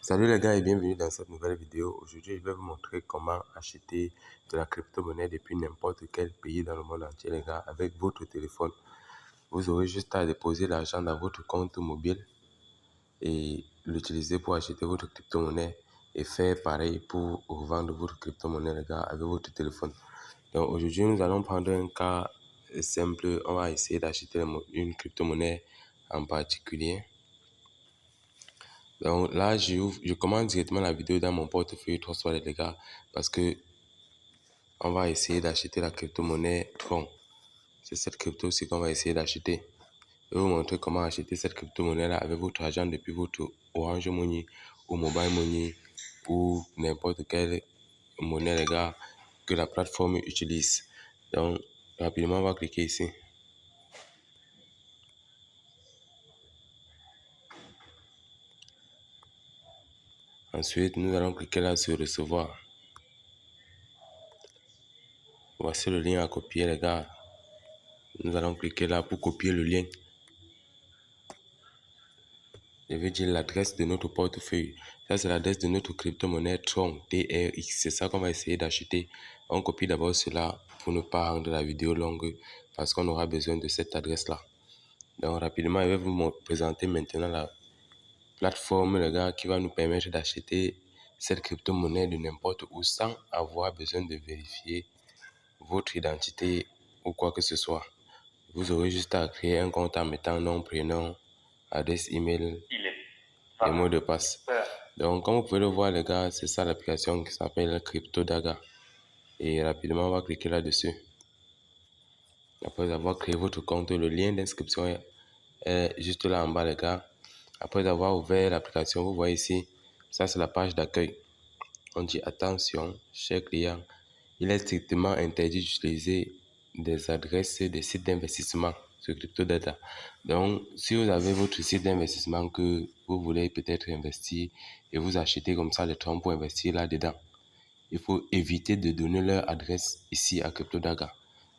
Salut les gars et bienvenue dans cette nouvelle vidéo. Aujourd'hui, je vais vous montrer comment acheter de la crypto-monnaie depuis n'importe quel pays dans le monde entier, les gars, avec votre téléphone. Vous aurez juste à déposer l'argent dans votre compte mobile et l'utiliser pour acheter votre crypto-monnaie et faire pareil pour revendre votre crypto-monnaie, les gars, avec votre téléphone. Donc aujourd'hui, nous allons prendre un cas simple. On va essayer d'acheter une crypto-monnaie en particulier. Donc là, je commence directement la vidéo dans mon portefeuille Trustwallet, les gars, parce que on va essayer d'acheter la crypto-monnaie Tron. C'est cette crypto-ci qu'on va essayer d'acheter. Je vais vous montrer comment acheter cette crypto-monnaie-là avec votre argent depuis votre Orange Money ou Mobile Money ou n'importe quelle monnaie, les gars, que la plateforme utilise. Donc, rapidement, on va cliquer ici. Ensuite, nous allons cliquer là sur recevoir. Voici le lien à copier, les gars. Nous allons cliquer là pour copier le lien. Je vais dire l'adresse de notre portefeuille. Ça, c'est l'adresse de notre crypto-monnaie Tron, TRX. C'est ça qu'on va essayer d'acheter. On copie d'abord cela pour ne pas rendre la vidéo longue parce qu'on aura besoin de cette adresse-là. Donc, rapidement, je vais vous présenter maintenant la plateforme, les gars, qui va nous permettre d'acheter cette crypto-monnaie de n'importe où sans avoir besoin de vérifier votre identité ou quoi que ce soit. Vous aurez juste à créer un compte en mettant nom, prénom, adresse email et mot de passe. Donc, comme vous pouvez le voir, les gars, c'est ça l'application qui s'appelle CryptoDaga. Et rapidement, on va cliquer là-dessus. Après avoir créé votre compte, le lien d'inscription est juste là en bas, les gars. Après avoir ouvert l'application, vous voyez ici, ça c'est la page d'accueil. On dit attention, cher client, il est strictement interdit d'utiliser des adresses des sites d'investissement sur CryptoData. Donc, si vous avez votre site d'investissement que vous voulez peut-être investir et vous achetez comme ça les troncs pour investir là-dedans, il faut éviter de donner leur adresse ici à CryptoData.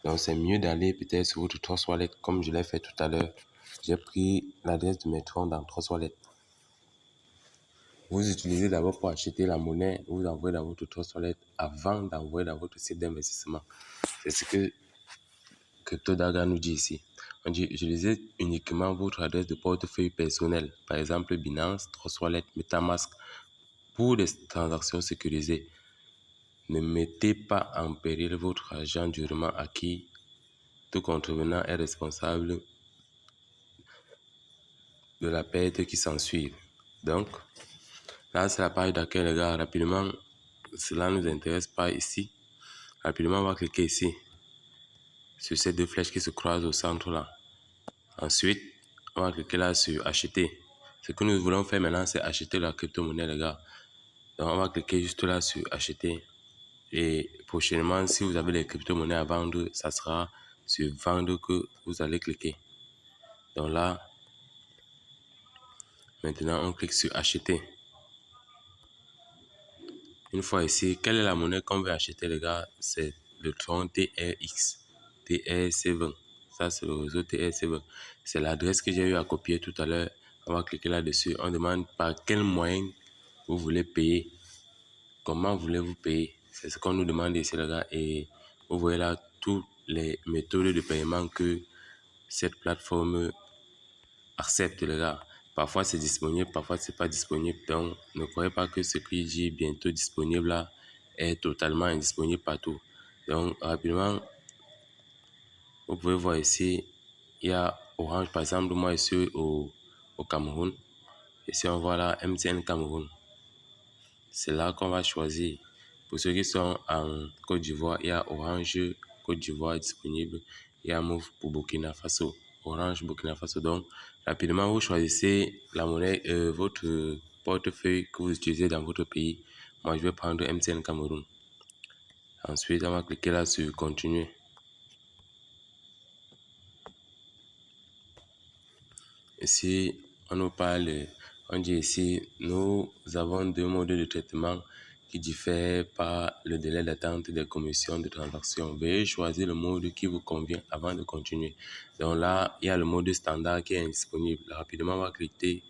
Donc, c'est mieux d'aller peut-être sur votre Trustwallet comme je l'ai fait tout à l'heure. J'ai pris l'adresse de mes troncs dans Trustwallet. Vous utilisez d'abord pour acheter la monnaie, vous envoyez dans votre Trustwallet avant d'envoyer dans votre site d'investissement. C'est ce que CryptoDaga nous dit ici. On dit utilisez uniquement votre adresse de portefeuille personnel, par exemple Binance, Trustwallet, MetaMask, pour des transactions sécurisées. Ne mettez pas en péril votre argent durement acquis. Tout contrevenant est responsable de la perte qui s'ensuit. Donc, là, c'est la page d'accueil, les gars. Rapidement, cela ne nous intéresse pas ici. Rapidement, on va cliquer ici, sur ces deux flèches qui se croisent au centre là. Ensuite, on va cliquer là sur acheter. Ce que nous voulons faire maintenant, c'est acheter la crypto-monnaie, les gars. Donc, on va cliquer juste là sur acheter. Et prochainement, si vous avez des crypto-monnaies à vendre, ça sera sur vendre que vous allez cliquer. Donc là, maintenant, on clique sur acheter. Une fois ici, quelle est la monnaie qu'on veut acheter, les gars? C'est le Tron TRX, TR7. Ça, c'est le réseau TR7. C'est l'adresse que j'ai eu à copier tout à l'heure. On va cliquer là-dessus. On demande par quel moyen vous voulez payer. Comment voulez-vous payer? C'est ce qu'on nous demande ici, les gars. Et vous voyez là toutes les méthodes de paiement que cette plateforme accepte, les gars. Parfois c'est disponible, parfois c'est pas disponible. Donc ne croyez pas que ce qui dit bientôt disponible là est totalement indisponible partout. Donc rapidement, vous pouvez voir ici, il y a Orange par exemple. Moi je suis au Cameroun. Ici on voit là MTN Cameroun. C'est là qu'on va choisir. Pour ceux qui sont en Côte d'Ivoire, il y a Orange Côte d'Ivoire disponible. Il y a Move pour Burkina Faso. Orange Burkina Faso. Donc, rapidement, vous choisissez la monnaie, votre portefeuille que vous utilisez dans votre pays. Moi, je vais prendre MTN Cameroun. Ensuite, on va cliquer là sur continuer. Ici, on nous parle, on dit ici, nous avons deux modes de traitement qui diffèrent par le délai d'attente des commissions de transaction. Veuillez choisir le mode qui vous convient avant de continuer. Donc là, il y a le mode standard qui est indisponible. Rapidement, on va cliquer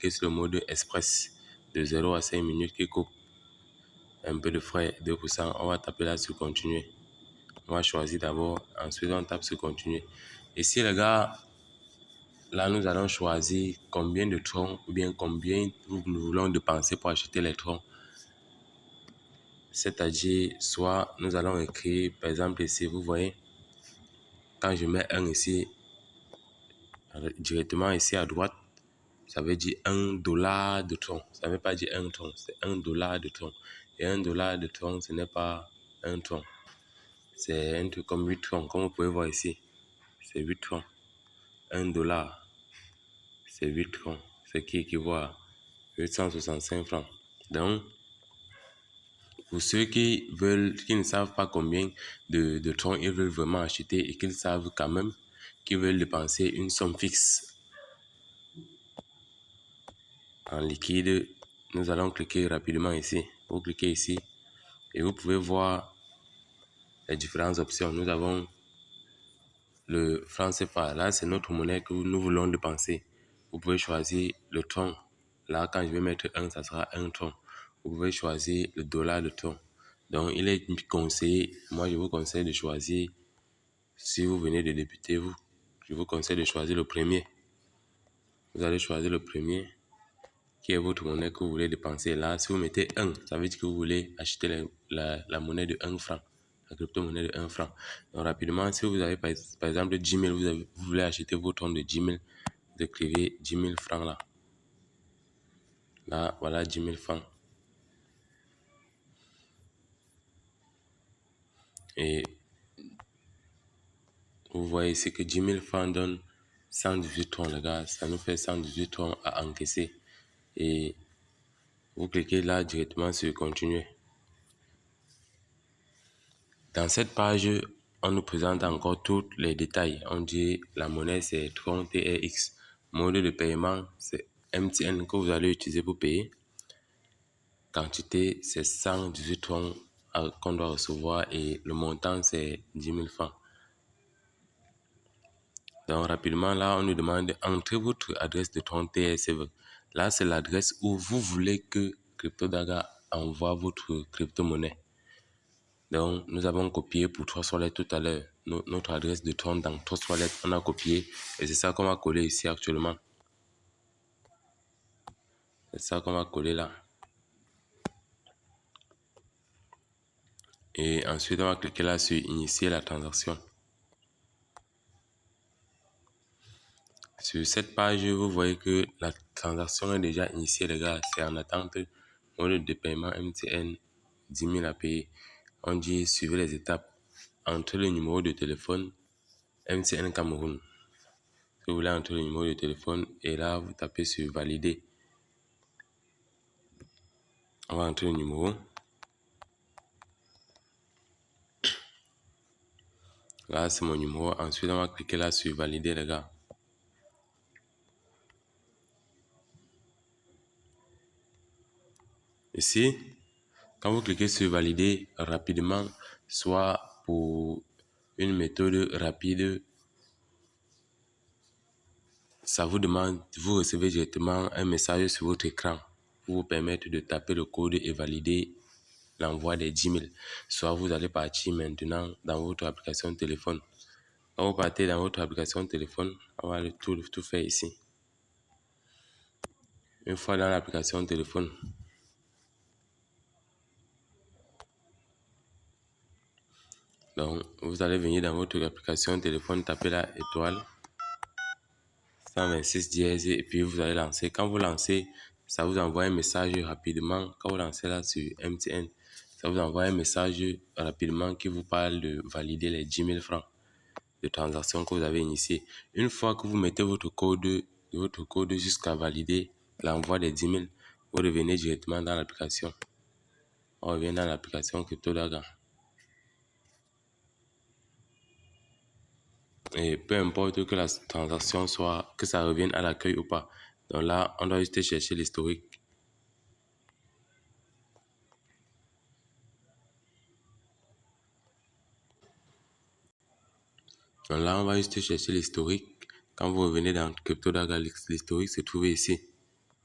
sur le mode express. de 0 à 5 minutes qui coupe un peu de frais, 2%. On va taper là sur continuer. On va choisir d'abord, ensuite on tape sur continuer. Ici les gars, là nous allons choisir combien de troncs ou bien combien nous voulons dépenser pour acheter les troncs. C'est-à-dire, soit nous allons écrire, par exemple ici, vous voyez, quand je mets 1 ici, directement ici à droite, ça veut dire $1 de tronc. Ça ne veut pas dire un tronc, c'est $1 de tronc. Et $1 de tronc, ce n'est pas un tronc. C'est un truc comme 8 troncs, comme vous pouvez voir ici. C'est 8 troncs. $1, c'est 8 troncs. Ce qui équivaut à 865 francs. Donc, pour ceux qui ne savent pas combien de troncs ils veulent vraiment acheter et qu'ils savent quand même qu'ils veulent dépenser une somme fixe en liquide, nous allons cliquer rapidement ici. Vous cliquez ici et vous pouvez voir les différentes options. Nous avons le franc CFA. Là, c'est notre monnaie que nous voulons dépenser. Vous pouvez choisir le tronc. Là, quand je vais mettre 1, ça sera 1 tronc. Vous pouvez choisir le dollar de tronc. Donc, il est conseillé, moi je vous conseille de choisir, si vous venez de débuter, je vous conseille de choisir le premier. Vous allez choisir le premier, qui est votre monnaie que vous voulez dépenser. Là, si vous mettez 1, ça veut dire que vous voulez acheter la monnaie de 1 franc, la crypto-monnaie de 1 franc. Donc, rapidement, si vous avez par exemple 10 000, vous voulez acheter vos troncs de 10 000, vous écrivez 10 000 francs là. Là, voilà 10 000 francs. Et vous voyez ici que 10 000 francs donne 118 troncs, les gars. Ça nous fait 118 troncs à encaisser. Et vous cliquez là directement sur continuer. Dans cette page, on nous présente encore tous les détails. On dit la monnaie c'est tronc TRX. Mode de paiement c'est MTN que vous allez utiliser pour payer. Quantité c'est 118 troncs qu'on doit recevoir et le montant c'est 10 000 francs. Donc rapidement là, on nous demande entrez votre adresse de tronc TRCV. Là, c'est l'adresse où vous voulez que CryptoDaga envoie votre crypto-monnaie. Donc, nous avons copié pour 3 lettres tout à l'heure notre adresse de tronc dans 3 lettres. On a copié et c'est ça qu'on va coller ici actuellement. C'est ça qu'on va coller là. Et ensuite, on va cliquer là sur initier la transaction. Sur cette page, vous voyez que la transaction est déjà initiée, les gars. C'est en attente. Mode de paiement MTN, 10 000 à payer. On dit suivez les étapes. Entrez le numéro de téléphone MTN Cameroun. Si vous voulez entrer le numéro de téléphone et là, vous tapez sur valider. On va entrer le numéro. Là, c'est mon numéro. Ensuite, on va cliquer là sur valider, les gars. Ici, quand vous cliquez sur valider rapidement, soit pour une méthode rapide, ça vous demande, vous recevez directement un message sur votre écran pour vous permettre de taper le code et valider l'envoi des 10 000. Soit vous allez partir maintenant dans votre application téléphone. Quand vous partez dans votre application téléphone, on va tout faire ici. Une fois dans l'application téléphone, donc vous allez venir dans votre application téléphone, taper la étoile 126 dièse et puis vous allez lancer. Quand vous lancez, ça vous envoie un message rapidement. Quand vous lancez là sur MTN, ça vous envoie un message rapidement qui vous parle de valider les 10 000 francs de transaction que vous avez initié. Une fois que vous mettez votre code jusqu'à valider l'envoi des 10 000, vous revenez directement dans l'application. On revient dans l'application CryptoDaga. Et peu importe que la transaction soit, que ça revienne à l'accueil ou pas. Donc là, on doit juste chercher l'historique. Donc là, on va juste chercher l'historique. Quand vous revenez dans CryptoDaga, l'historique se trouve ici.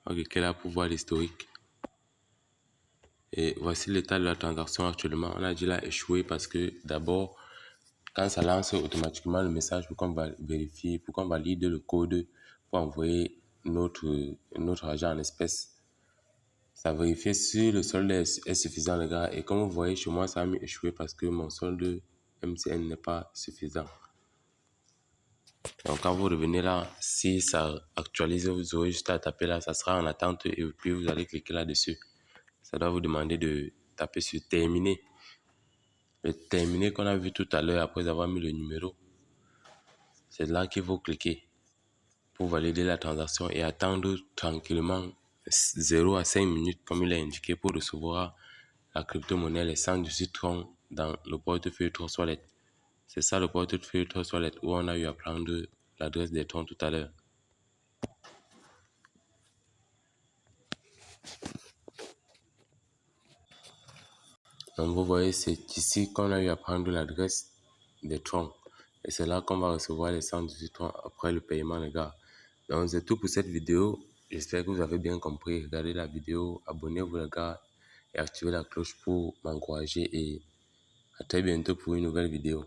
On va cliquer là pour voir l'historique. Et voici l'état de la transaction actuellement. On a dit là échoué parce que d'abord, quand ça lance automatiquement le message pour qu'on va vérifier, pour qu'on valide le code pour envoyer notre argent en espèces, ça vérifie si le solde est suffisant, les gars. Et comme vous voyez, chez moi, ça a mis échoué parce que mon solde MCN n'est pas suffisant. Donc, quand vous revenez là, si ça actualise, vous aurez juste à taper là, ça sera en attente et puis vous allez cliquer là-dessus. Ça doit vous demander de taper sur terminer. Le terminer qu'on a vu tout à l'heure après avoir mis le numéro. C'est là qu'il faut cliquer pour valider la transaction et attendre tranquillement 0 à 5 minutes comme il est indiqué pour recevoir la crypto-monnaie, les 118 troncs dans le portefeuille Trust Wallet. C'est ça le portefeuille Trust Wallet où on a eu à prendre l'adresse des troncs tout à l'heure. Donc vous voyez, c'est ici qu'on a eu à prendre l'adresse des troncs. Et c'est là qu'on va recevoir les 118 troncs après le paiement, les gars. Donc c'est tout pour cette vidéo. J'espère que vous avez bien compris. Regardez la vidéo, abonnez-vous les gars et activez la cloche pour m'encourager. Et à très bientôt pour une nouvelle vidéo.